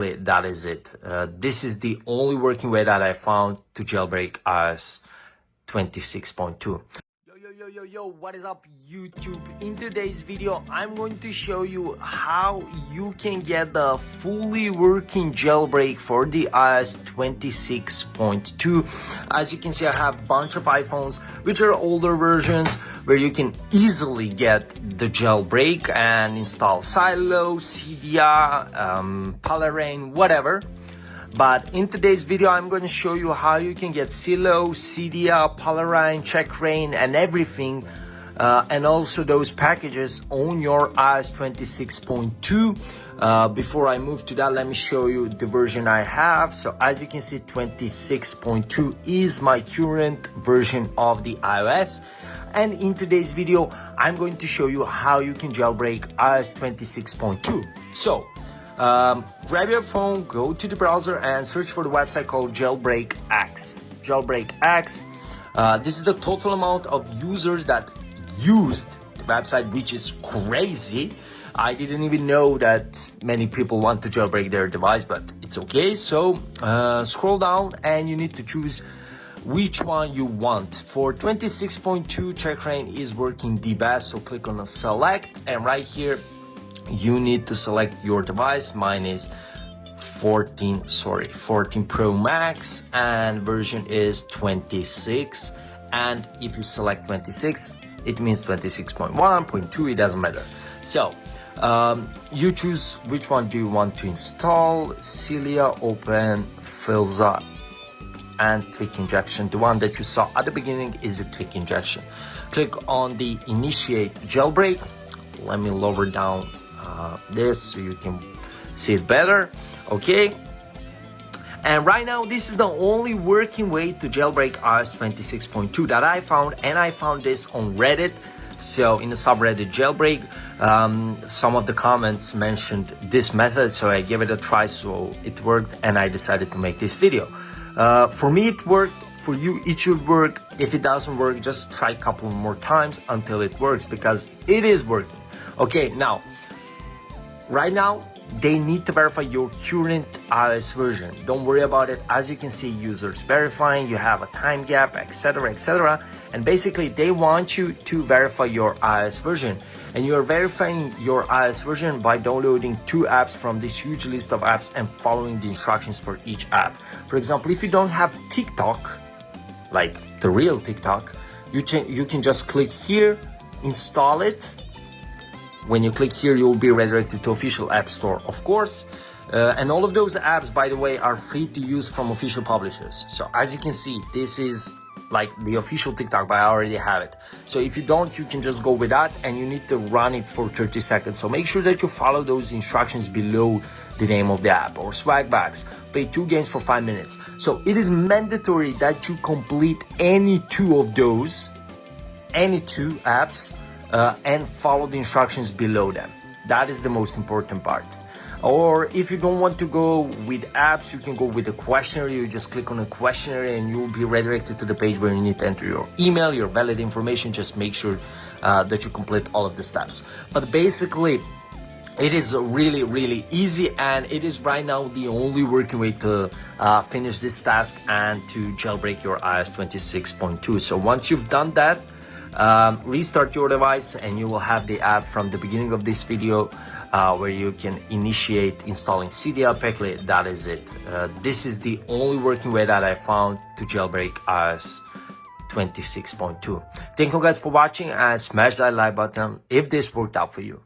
That is it. This is the only working way that I found to jailbreak iOS 26.2. Yo, what is up YouTube? In today's video, I'm going to show you how you can get the fully working jailbreak for the iOS 26.2. As you can see, I have a bunch of iPhones, which are older versions, where you can easily get the jailbreak and install Cydia, Polarrain, whatever. But in today's video, I'm going to show you how you can get Cydia, Polarrain, Checkrain, and everything, and also those packages on your iOS 26.2. Before I move to that, let me show you the version I have. So as you can see, 26.2 is my current version of the iOS. And in today's video, I'm going to show you how you can jailbreak iOS 26.2. So grab your phone, go to the browser and search for the website called Jailbreak X. Jailbreak X. This is the total amount of users that used the website, which is crazy. I didn't even know that many people want to jailbreak their device, but it's okay. So scroll down and you need to choose which one you want. For 26.2, Checkrain is working the best, so click on select, and right here you need to select your device. Mine is 14 Pro Max and version is 26, and if you select 26 it means 26.1.2, it doesn't matter. So you choose which one do you want to install. Cydia, Open, Filza, and Tweak Injection. The one that you saw at the beginning is the Tweak Injection. Click on the Initiate Jailbreak. Let me lower down this so you can see it better. Okay, and right now this is the only working way to jailbreak iOS 26.2 that I found, and I found this on Reddit. So in the subreddit Jailbreak, some of the comments mentioned this method, so I gave it a try. So it worked and I decided to make this video. For me it worked. For you it should work. If it doesn't work, just try a couple more times until it works, because it is working. Okay, now right now they need to verify your current iOS version. Don't worry about it. As you can see, users verifying, you have a time gap, etc, etc, and basically they want you to verify your iOS version, and you're verifying your iOS version by downloading 2 apps from this huge list of apps and following the instructions for each app. For example, if you don't have TikTok, like the real TikTok, you can just click here, install it. When you click here, you will be redirected to official app store, of course. And all of those apps, by the way, are free to use from official publishers. So as you can see, this is like the official TikTok, but I already have it. So if you don't, you can just go with that, and you need to run it for 30 seconds. So make sure that you follow those instructions below the name of the app. Or Swagbags, play 2 games for 5 minutes. So it is mandatory that you complete any 2 of those, any 2 apps, and follow the instructions below them. That is the most important part. Or if you don't want to go with apps, you can go with a questionnaire. You just click on a questionnaire and you will be redirected to the page where you need to enter your email, your valid information. Just make sure that you complete all of the steps. But basically it is really easy, and it is right now the only working way to finish this task and to jailbreak your iOS 26.2. So once you've done that, restart your device and you will have the app from the beginning of this video, where you can initiate installing Cydia. That is it. This is the only working way that I found to jailbreak iOS 26.2. Thank you guys for watching, and smash that like button if this worked out for you.